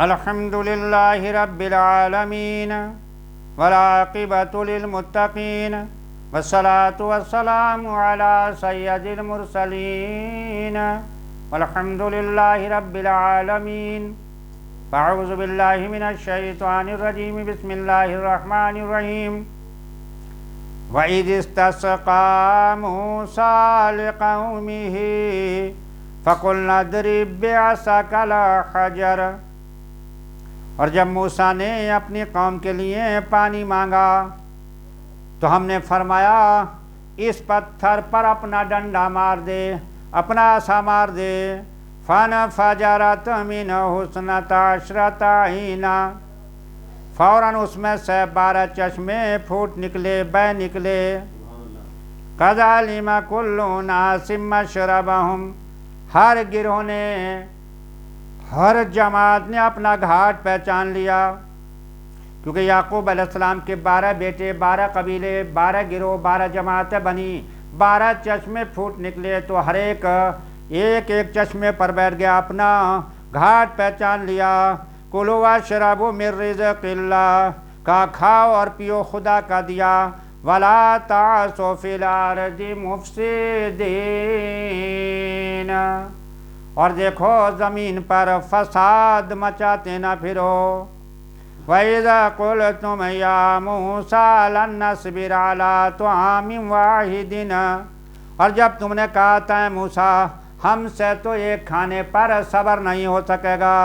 الحمد للہ رب العالمین والعاقبۃ للمتقین والصلاة والسلام علی سید المرسلین والحمد للہ رب العالمین. اعوذ باللہ من الشیطان الرجیم. بسم اللہ الرحمن الرحیم. وَإِذِ اسْتَسْقَىٰ مُوسَىٰ لِقَوْمِهِ فَقُلْنَا اضْرِب بِّعَصَاكَ الْحَجَرَ. اور جب موسیٰ نے اپنی قوم کے لیے پانی مانگا تو ہم نے فرمایا اس پتھر پر اپنا ڈنڈا مار دے، اپنا عصا مار دے. فَانْفَجَرَتْ مِنْهُ اثْنَتَا عَشْرَةَ عَيْنًا. فوراً اس میں سے 12 چشمے پھوٹ نکلے، بہ نکلے. قَدْ عَلِمَ كُلُّ أُنَاسٍ مَّشْرَبَهُمْ. ہر گروہ نے، ہر جماعت نے اپنا گھاٹ پہچان لیا، کیونکہ یعقوب علیہ السلام کے 12 بیٹے، 12 قبیلے، 12 گروہ، 12 جماعتیں بنی، 12 چشمے پھوٹ نکلے. تو ہر ایک ایک چشمے پر بیٹھ گیا، اپنا گھاٹ پہچان لیا. کُلُوا واشربوا من رزق اللہ. کا کھاؤ اور پیو خدا کا دیا. وَلَا تَعْثُوا فِي الْأَرْضِ مُفْسِدِينَ. اور دیکھو زمین پر فساد مچاتے نہ پھرو. وَإِذَا قُلْتُمْ يَا مُوسَىٰ لَن نَّصْبِرَ عَلَىٰ طَعَامٍ وَاحِدٍ. اور جب تم نے کہا تھا موسیٰ ہم سے تو ایک کھانے پر صبر نہیں ہو سکے گا.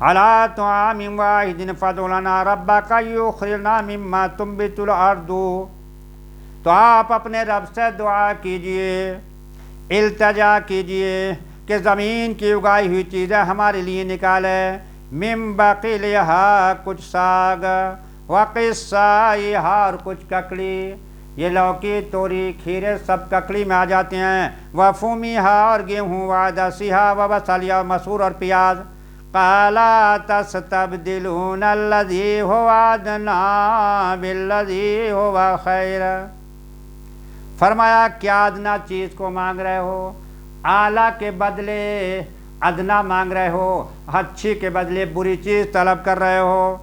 عَلَىٰ طَعَامٍ وَاحِدٍ فَادْعُ لَنَا رَبَّكَ يُخْرِجْ لَنَا مِمَّا تُنبِتُ الْأَرْضُ. تو آپ اپنے رب سے دعا کیجئے، التجا کیجئے کہ زمین کی اگائی ہوئی چیزیں ہمارے لیے نکالے. من بقلیہا، کچھ ساگ، وقصائہا، اور کچھ ککڑی. یہ لوکی، توری، کھیرے سب ککڑی میں آ جاتے ہیں. وفومیہا، اور گیہوں، وعدسیہا، وبصل، اور مسور اور پیاز. قَالَا تَسْتَبْدِلُونَ الَّذِي هُوَ أَدْنَىٰ بِالَّذِي هُوَ خَيْرٌ. فرمایا کیا ادنا چیز کو مانگ رہے ہو؟ اعلیٰ کے بدلے ادنا مانگ رہے ہو، اچھی کے بدلے بری چیز طلب کر رہے ہو.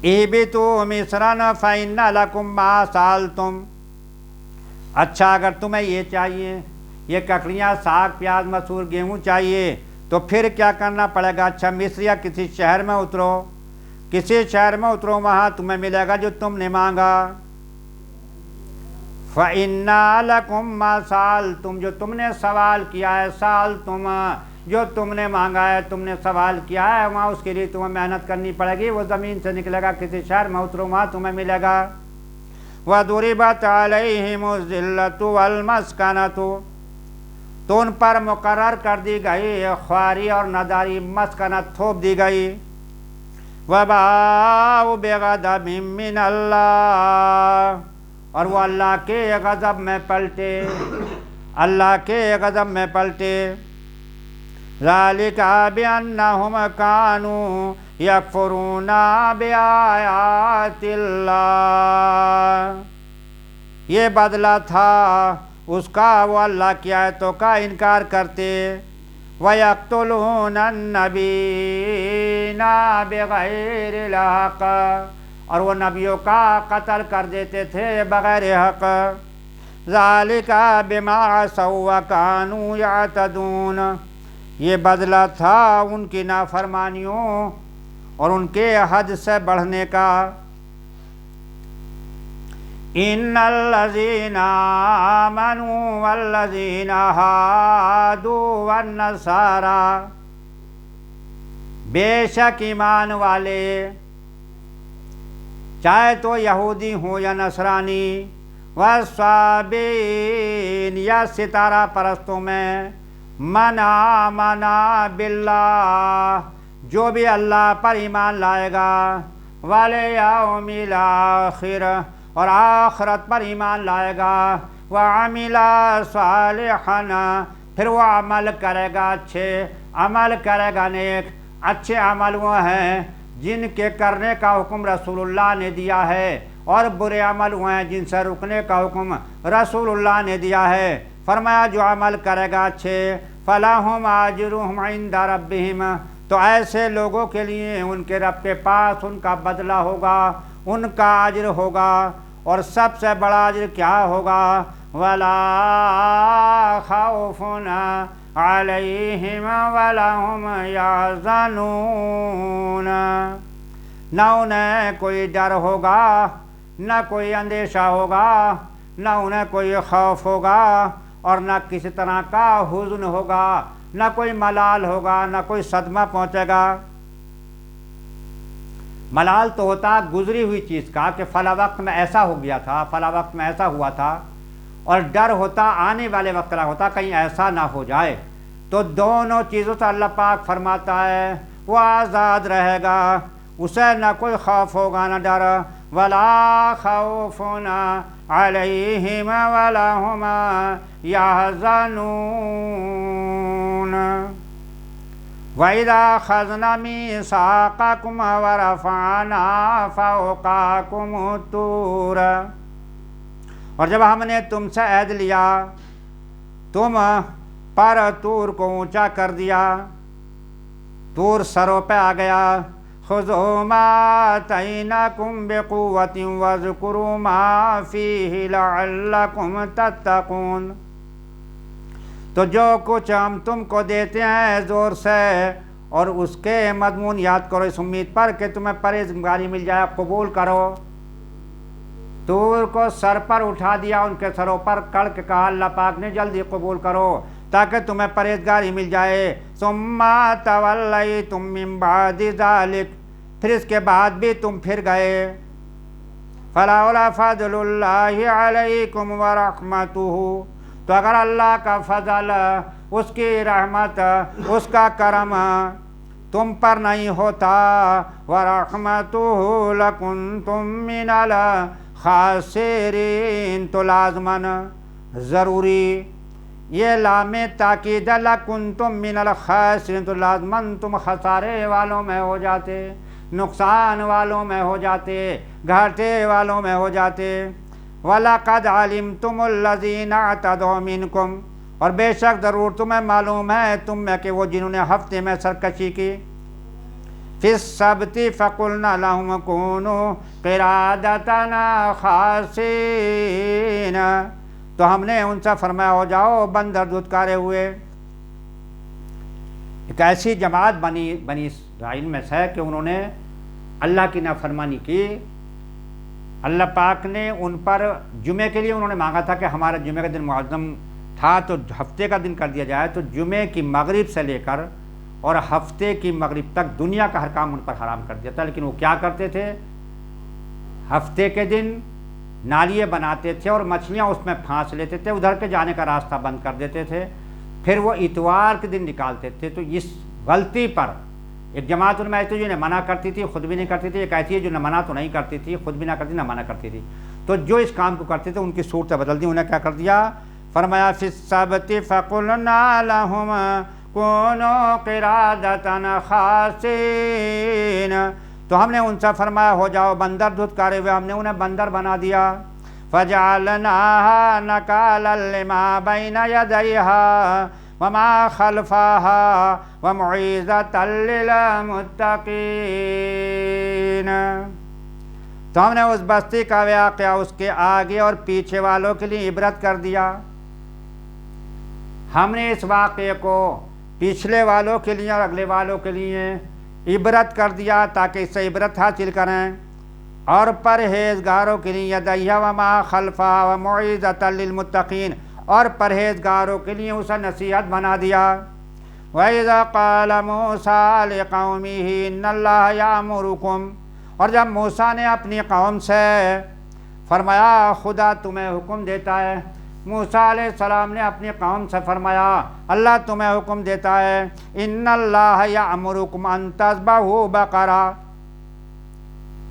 اِہْبِطُوا مِصْرًا فَإِنَّ لَكُم مَّا سَأَلْتُمْ. اچھا اگر تمہیں یہ چاہیے، یہ ککڑیاں، ساگ، پیاز، مسور، گیہوں چاہیے، تو پھر کیا کرنا پڑے گا؟ اچھا مصر یا کسی شہر میں اترو، کسی شہر میں اترو، وہاں تمہیں ملے گا جو تم نے مانگا. فَإِنَّ لَكُم مَّا سَأَلْتُمْ، جو تم نے سوال کیا ہے. سَأَلْتُمْ، جو تم نے مانگا ہے، تم نے سوال کیا ہے، وہاں اس کے لیے تمہیں محنت کرنی پڑے گی. وہ زمین سے نکلے گا، کسی شہر میں اترو، وہاں تمہیں ملے گا. وَضُرِبَتْ عَلَيْهِمُ الذِّلَّةُ وَالْمَسْكَنَةُ. تو ان پر مقرر کر دی گئی خواری اور نداری، مسکنت تھوپ دی گئی. وَبَاءُوا بِغَضَبٍ مِّنَ اللَّهِ. اور وہ اللہ کے غضب میں پلٹے، اللہ کے غضب میں پلٹے. ذَلِكَ بِأَنَّهُمْ كَانُوا يَكْفُرُونَ بِآيَاتِ اللَّهِ. یہ بدلہ تھا اس کا، وہ اللہ کی آیتوں کا انکار کرتے. وَيَقْتُلُونَ النَّبِيِّينَ بِغَيْرِ الْحَقِّ. اور وہ نبیوں کا قتل کر دیتے تھے بغیر حق. ذَلِكَ بِمَا عَصَوْا وَكَانُوا يَعْتَدُونَ. یہ بدلہ تھا ان کی نافرمانیوں اور ان کے حد سے بڑھنے کا. إِنَّ الَّذِينَ آمَنُوا وَالَّذِينَ هَادُوا وَالنَّصَارَىٰ. بے شک ایمان والے، چاہے تو یہودی ہوں یا نصرانی، والصابئین، یا ستارہ پرستوں میں، من آمن باللہ، جو بھی اللہ پر ایمان لائے گا، والیوم الآخر، اور آخرت پر ایمان لائے گا، وعمل صالحا، پھر وہ عمل کرے گا، اچھے عمل کرے گا، نیک. اچھے عمل وہ ہیں جن کے کرنے کا حکم رسول اللہ نے دیا ہے، اور برے عمل وہ ہیں جن سے رکنے کا حکم رسول اللہ نے دیا ہے. فرمایا جو عمل کرے گا اچھے، فَلَهُمْ أَجْرُهُمْ عِنْدَ رَبِّهِمْ، تو ایسے لوگوں کے لیے ان کے رب کے پاس ان کا بدلہ ہوگا، ان کا اجر ہوگا۔ اور سب سے بڑا اجر کیا ہوگا؟ وَلَا خَوْفٌ عَلَيْهِمْ وَلَا هُمْ يَحْزَنُونَ، نہ انہیں کوئی ڈر ہوگا، نہ کوئی اندیشہ ہوگا، نہ انہیں کوئی خوف ہوگا، اور نہ کسی طرح کا حزن ہوگا، نہ کوئی ملال ہوگا، نہ کوئی صدمہ پہنچے گا۔ ملال تو ہوتا گزری ہوئی چیز کا کہ فلاں وقت میں ایسا ہو گیا تھا، فلاں وقت میں ایسا ہوا تھا، اور ڈر ہوتا آنے والے وقت کا ہوتا کہیں ایسا نہ ہو جائے۔ تو دونوں چیزوں سے اللہ پاک فرماتا ہے وہ آزاد رہے گا، اسے نہ کوئی خوف ہوگا نہ ڈر۔ وَلَا خَوْفٌ عَلَيْهِمْ وَلَا هُمْ يَحْزَنُونَ۔ وَإِذَا أَخَذْنَا مِيثَاقَكُمْ وَرَفَعْنَا فَوْقَكُمُ الطُّورَ، اور جب ہم نے تم سے عہد لیا، تم پر طور کو اونچا کر دیا، طور سروں پہ آ گیا۔ خُذُوا مَا آتَيْنَاكُمْ بِقُوَّةٍ وَاذْكُرُوا مَا فِيهِ لَعَلَّكُمْ تَتَّقُونَ، تو جو کچھ ہم تم کو دیتے ہیں زور سے، اور اس کے مضمون یاد کرو اس امید پر کہ تمہیں پرہیزگاری مل جائے، قبول کرو۔ طور کو سر پر اٹھا دیا، ان کے سروں پر کڑ کے کہا اللہ پاک نے جلدی قبول کرو تاکہ تمہیں پرہیزگاری مل جائے۔ ثُمَّ تَوَلَّيْتُم مِّن بَعْدِ ذَلِكَ، پھر اس کے بعد بھی تم پھر گئے۔ فَلَوْلَا فَضْلُ اللَّهِ عَلَيْكُمْ وَرَحْمَتُهُ، تو اگر اللہ کا فضل، اس کی رحمت، اس کا کرم تم پر نہیں ہوتا، وَرَحْمَتُهُ لَكُنْتُم مِّنَ الْخَاسِرِينَ، تو لازماً ضروری یہ لام تاکید لَكُنْتُم مِّنَ الْخَاسِرِينَ، تو لازماً تم خسارے والوں میں ہو جاتے، نقصان والوں میں ہو جاتے، گھاٹے والوں میں ہو جاتے۔ وَلَقَدْ عَلِمْتُمُ الَّذِينَ اعْتَدَوْا مِنْكُمْ، اور بے شک ضرور تمہیں معلوم ہے تم میں کہ وہ جنہوں نے ہفتے میں سرکشی کی۔ فِي السَّبْتِ فَقُلْنَا لَهُمْ كُونُوا قِرَادَةً خَاسِئِينَ، تو ہم نے ان سے فرمایا ہو جاؤ بندر دھتکارے ہوئے۔ ایک ایسی جماعت بنی اسرائیل میں سے کہ انہوں نے اللہ کی نافرمانی کی۔ اللہ پاک نے ان پر جمعے کے لیے انہوں نے مانگا تھا کہ ہمارا جمعے کا دن معظم تھا تو ہفتے کا دن کر دیا جائے، تو جمعے کی مغرب سے لے کر اور ہفتے کی مغرب تک دنیا کا ہر کام ان پر حرام کر دیا تھا۔ لیکن وہ کیا کرتے تھے؟ ہفتے کے دن نالیے بناتے تھے اور مچھلیاں اس میں پھانس لیتے تھے، ادھر کے جانے کا راستہ بند کر دیتے تھے، پھر وہ اتوار کے دن نکالتے تھے۔ تو اس غلطی پر ایک جماعت ان میں ایسی جو نہ منع کرتی تھی خود بھی نہیں کرتی تھی، ایک ایسی ہے جو نہ منع تو نہیں کرتی تھی، خود بھی نہ کرتی نہ منع کرتی تھی۔ تو جو اس کام کو کرتے تھے ان کی صورتیں بدل دی، انہیں کیا کر دیا؟ فرمایا فِي السَّبْتِ فَقُلْنَا لَهُمْ كُونُوا قِرَادَةً خَاسِئِينَ، تو ہم نے ان سے فرمایا ہو جاؤ بندر دھتکارے ہوئے، ہم نے انہیں بندر بنا دیا۔ فَجَعَلْنَاهَا نَكَالًا لِمَا بَيْنَ يَدَيْهَا وَمَا خَلْفَهَا وَمَوْعِظَةً لِّلْمُتَّقِينَ، تو ہم نے اس بستی کا واقعہ اس کے آگے اور پیچھے والوں کے لیے عبرت کر دیا۔ ہم نے اس واقعے کو پچھلے والوں کے لیے اور اگلے والوں کے لیے عبرت کر دیا تاکہ اس سے عبرت حاصل کریں، اور پرہیزگاروں کے لیے یدیہ وما خلفہ وموعظۃ للمتقین، اور پرہیزگاروں کے لیے اسے نصیحت بنا دیا۔ وَإِذَا قَالَ مُوسَىٰ لِقَوْمِهِ إِنَّ اللَّهَ يَأْمُرُكُمْ، اور جب موسیٰ نے اپنی قوم سے فرمایا خدا تمہیں حکم دیتا ہے، موسیٰ علیہ السلام نے اپنی قوم سے فرمایا اللہ تمہیں حکم دیتا ہے، إِنَّ اللَّهَ يَأْمُرُكُمْ أَن تَذْبَحُوا بَقَرَةً،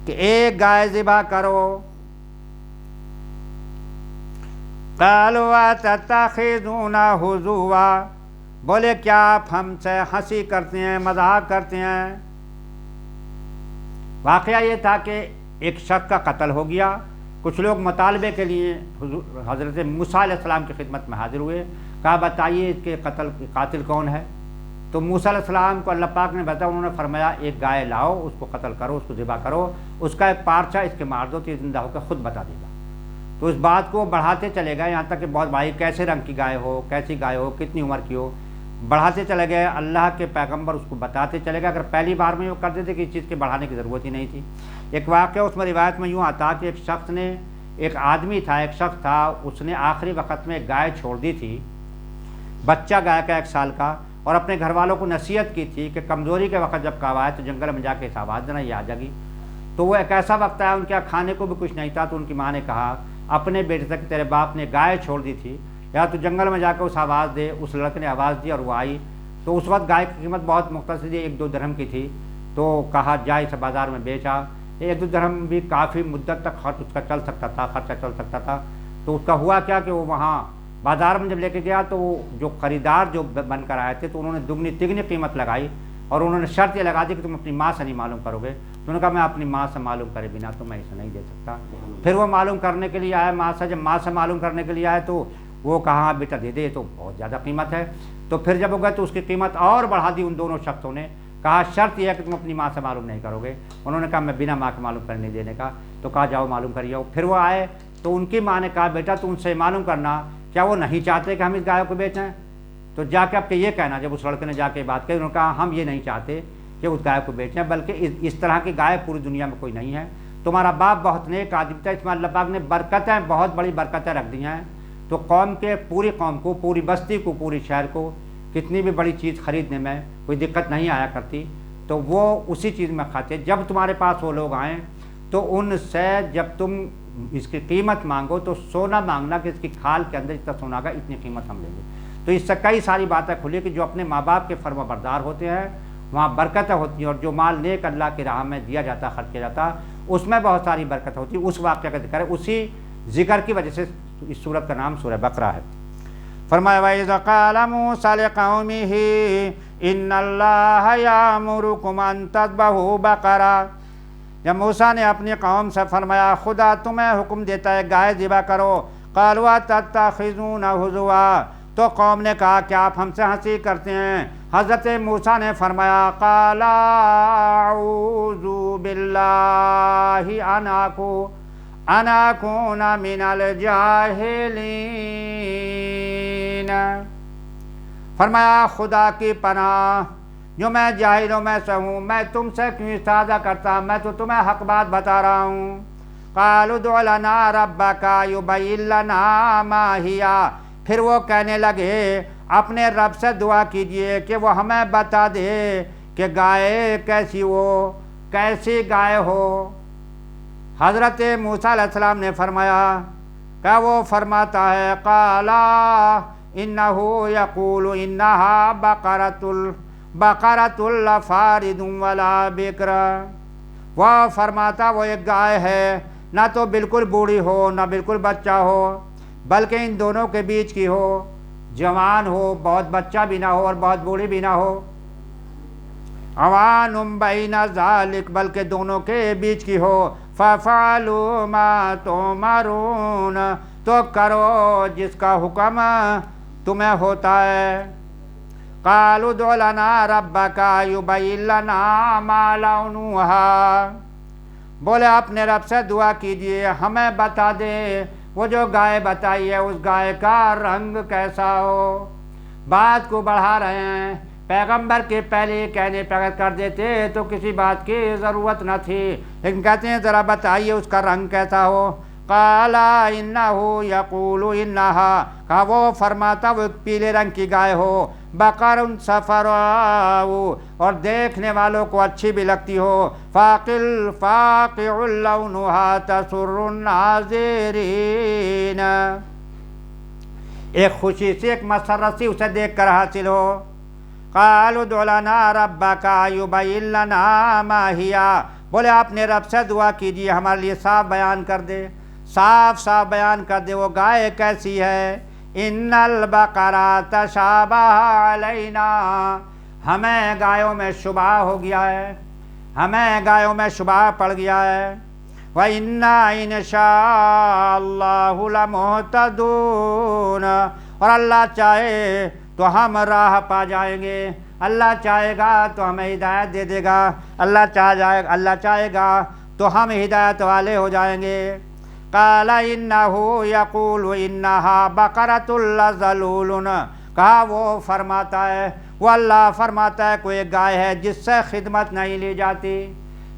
کہ ایک گائے ذبح کرو۔ قَالُوا أَتَتَّخِذُونَا هُزُوًا، بولے کیا آپ ہم سے ہنسی کرتے ہیں، مذاق کرتے ہیں؟ واقعہ یہ تھا کہ ایک شخص کا قتل ہو گیا کچھ لوگ مطالبے کے لیے حضرت موسیٰ علیہ السلام کی خدمت میں حاضر ہوئے، کہا بتائیے اس کے قاتل کون ہے؟ تو موسیٰ علیہ السلام کو اللہ پاک نے بتایا، انہوں نے فرمایا ایک گائے لاؤ، اس کو قتل کرو، اس کو ذبح کرو، اس کا ایک پارچہ اس کے مار دو تو یہ زندہ ہو کے خود بتا دے گا۔ تو اس بات کو بڑھاتے چلے گئے یہاں تک کہ بہت بھائی کیسے رنگ کی گائے ہو، کیسی گائے ہو، کتنی عمر کی ہو، بڑھاتے چلے گئے۔ اللہ کے پیغمبر اس کو بتاتے چلے گئے، اگر پہلی بار میں وہ کرتے تھے کہ اس چیز کے بڑھانے کی ضرورت ہی نہیں تھی۔ ایک واقعہ اس میں روایت میں یوں آتا کہ ایک آدمی تھا، ایک شخص تھا، اس نے آخری وقت میں گائے چھوڑ دی تھی، بچہ گائے کا 1 سال کا، اور اپنے گھر والوں کو نصیحت کی تھی کہ کمزوری کے وقت جب کہا آئے تو جنگل میں جا کے اس آواز دینا، یہ آ جائے گی۔ تو وہ ایک ایسا وقت آیا ان کے کھانے کو بھی کچھ نہیں تھا، تو ان کی ماں نے کہا اپنے بیٹے سے کہ تیرے باپ نے گائے چھوڑ دی تھی، یا تو جنگل میں جا کے اس آواز دے۔ اس لڑکے نے آواز دی اور وہ آئی، تو اس وقت گائے کی قیمت بہت مختصر تھی، 1-2 درہم کی تھی، تو کہا جا اسے بازار میں بیچا۔ 1-2 درہم بھی کافی مدت تک خرچ اس کا چل سکتا تھا۔ تو اس کا ہوا کیا کہ وہ وہاں بازار میں جب لے کے گیا تو جو خریدار جو بن کر آئے تھے تو انہوں نے دگنی تگنی قیمت لگائی، اور انہوں نے شرط یہ لگا دی کہ تم اپنی ماں سے نہیں معلوم کرو گے۔ تو انہوں نے کہا میں اپنی ماں سے معلوم کرے بنا تو میں اسے نہیں دے سکتا۔ پھر وہ معلوم کرنے کے لیے آیا ماں سے، جب ماں سے معلوم کرنے کے لیے آئے تو وہ کہا بیٹا دے دے، تو بہت زیادہ قیمت ہے۔ تو پھر جب وہ گئے تو اس کی قیمت اور بڑھا دی ان دونوں شخصوں نے، کہا شرط یہ ہے کہ تم اپنی ماں سے معلوم نہیں کرو گے۔ انہوں نے کہا میں بنا ماں کے معلوم کرنے دینے کا۔ تو کہا جاؤ معلوم کریے۔ پھر وہ آئے تو ان کی ماں نے کہا بیٹا تم سے معلوم کرنا کیا وہ نہیں چاہتے کہ ہم اس گائے کو بیچیں؟ تو جا کے اب کہ یہ کہنا، جب اس لڑکے نے جا کے بات کہی، انہوں نے کہا ہم یہ نہیں چاہتے کہ اس گائے کو بیچیں، بلکہ اس طرح کی گائے پوری دنیا میں کوئی نہیں ہے۔ تمہارا باپ بہت نیک آدمی تھا، اس میں اللہ پاک نے برکتیں، بہت بڑی برکتیں رکھ دی ہیں، تو پوری قوم کو، پوری بستی کو، پوری شہر کو کتنی بھی بڑی چیز خریدنے میں کوئی دقت نہیں آیا کرتی، تو وہ اسی چیز میں کھاتے۔ جب تمہارے پاس وہ لوگ آئیں تو ان سے جب تم اس کی قیمت مانگو تو سونا مانگنا کہ اس کی کھال کے اندر اتنا سونا گا، اتنی قیمت ہم لیں گے۔ تو اس سے کئی ساری باتیں کھلی کہ جو اپنے ماں باپ کے فرما بردار ہوتے ہیں وہاں برکتیں ہوتی ہیں، اور جو مال نیک اللہ کی راہ میں دیا جاتا، خرچ کیا جاتا، اس میں بہت ساری برکت ہوتی ہے۔ اس واقعہ کا ذکر ہے، اسی ذکر کی وجہ سے اس سورت کا نام سورہ بقرہ ہے۔ فرمایا وَإِذْ قَالَ مُوسَىٰ لِقَوْمِهِ إِنَّ اللَّهَ يَأْمُرُكُمْ أَن تَذْبَحُوا بَقَرَةً، جب موسیٰ نے اپنی قوم سے فرمایا خدا تمہیں حکم دیتا ہے گائے ذبح کرو، قَالُوا أَتَتَّخِذُونَ هُزُوًا، تو قوم نے کہا کہ آپ ہم سے ہنسی کرتے ہیں۔ حضرت موسیٰ نے فرمایا قَالَ أَعُوذُ بِاللَّهِ أَنْ أَكُونَ مِنَ الْجَاهِلِينَ، فرمایا خدا کی پناہ، جو میں جاہلوں میں سے ہوں، میں تم سے کیوں استعاذہ کرتا، میں تو تمہیں حق بات بتا رہا ہوں۔ قَالُوا ادْعُ لَنَا رَبَّكَ يُبَيِّن لَنَا مَا هِيَ، پھر وہ کہنے لگے اپنے رب سے دعا کیجئے کہ وہ ہمیں بتا دے کہ گائے کیسی ہو، کیسی گائے ہو۔ حضرت موسیٰ علیہ السلام نے فرمایا کہ وہ فرماتا ہے قَالَ إِنَّهُ يَقُولُ إِنَّهَا بَقَرَةٌ لَا فَارِضٌ وَلَا بِكْرٌ، وہ فرماتا وہ ایک گائے ہے، نہ تو بالکل بوڑھی ہو نہ بالکل بچہ ہو، بلکہ ان دونوں کے بیچ کی ہو، جوان ہو، بہت بچہ بھی نہ ہو اور بہت بوڑھی بھی نہ ہو، عوان بین ذالک، بلکہ دونوں کے بیچ کی ہو۔ فَفَعَلُوا مَا تُؤْمَرُونَ، تو کرو جس کا حکم تمہیں ہوتا ہے۔ قَالُوا ادْعُ لَنَا رَبَّكَ يُبَيِّن لَنَا مَا لَوْنُهَا، بولے اپنے رب سے دعا کیجئے ہمیں بتا دے وہ جو گائے بتائی ہے اس گائے کا رنگ کیسا ہو۔ بات کو بڑھا رہے ہیں، پیغمبر کے پہلے کہنے پہ کر دیتے تو کسی بات کی ضرورت نہ تھی، لیکن کہتے ہیں ذرا بتائیے اس کا رنگ کیسا ہو۔ قَالَ إِنَّهُ يَقُولُ إِنَّهَا، کہا وہ فرماتا وہ پیلے رنگ کی گائے ہو، بَقَرٌ صَفْرَاءُ، اور دیکھنے والوں کو اچھی بھی لگتی ہو، فَاقِعٌ لَوْنُهَا تَسُرُّ النَّاظِرِينَ، ایک خوشی سے ایک مسرت سی اسے دیکھ کر حاصل ہو۔ قَالُوا ادْعُ لَنَا رَبَّكَ يُبَيِّن لَنَا مَا هِيَ، بولے اپنے رب سے دعا کیجئے ہمارے لیے صاف بیان کر دے، صاف صاف بیان کر دے وہ گائے کیسی ہے۔ ان البقرہ تشابہ علینا، ہمیں گایوں میں شبہ ہو گیا ہے، ہمیں گایوں میں شبہ پڑ گیا ہے۔ وَإِنَّا إِنْ شَاءَ اللَّهُ لَمُهْتَدُونَ، اور اللہ چاہے تو ہم راہ پا جائیں گے، اللہ چاہے گا تو ہمیں ہدایت دے دے گا، اللہ چاہے گا تو ہم ہدایت والے ہو جائیں گے۔ قَالَ إِنَّهُ يَقُولُ إِنَّهَا بَقَرَةٌ لَذَلُولٌ، کہا وہ فرماتا ہے، وہ اللہ فرماتا ہے کوئی گائے ہے جس سے خدمت نہیں لی جاتی،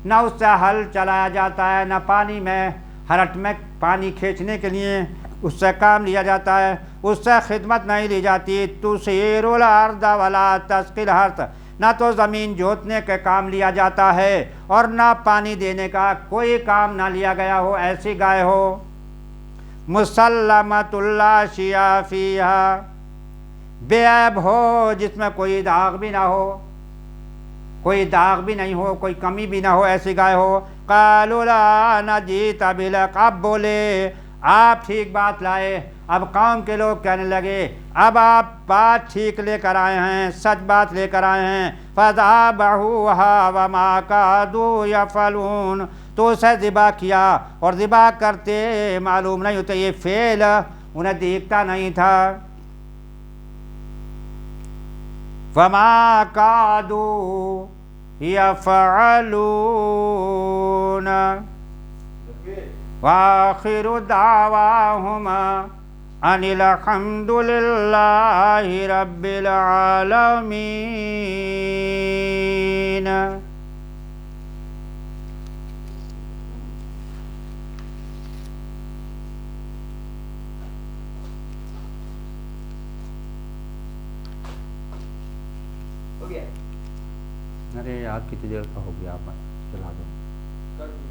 نہ اس سے ہل چلایا جاتا ہے، نہ پانی میں ہرٹ میں پانی کھینچنے کے لیے اس سے کام لیا جاتا ہے، اس سے خدمت نہیں لی جاتی۔ تُثِيرُ الْأَرْضَ وَلَا تَسْقِي الْحَرْثَ، نہ تو زمین جوتنے کے کام لیا جاتا ہے اور نہ پانی دینے کا کوئی کام نہ لیا گیا ہو، ایسی گائے ہو۔ مُسَلَّمَةٌ لَا شِيَاءَ فِيهَا، بے عیب ہو، جس میں کوئی داغ بھی نہ ہو، کوئی داغ بھی نہیں ہو، کوئی کمی بھی نہ ہو، ایسی گائے ہو۔ قَالُوا الْآنَ جِئْتَ بِالْحَقِّ، اب بولے آپ ٹھیک بات لائے۔ اب قوم کے لوگ کہنے لگے اب آپ بات ٹھیک لے کر آئے ہیں، سچ بات لے کر آئے ہیں۔ فَذَبَحُوهَا وَمَا كَادُوا يَفْعَلُونَ، تو اسے ذبح کیا اور ذبح کرتے معلوم نہیں ہوتے، یہ فعل انہیں دیکھتا نہیں تھا۔ وَمَا كَادُوا يَفْعَلُونَ۔ وَآخِرُ دَعْوَاهُمْ أَنِ الْحَمْدُ لِلَّهِ رَبِّ الْعَالَمِينَ۔ ہو گیا؟ ارے آپ کتنی دیر کا ہو گیا، آپ چلا دو۔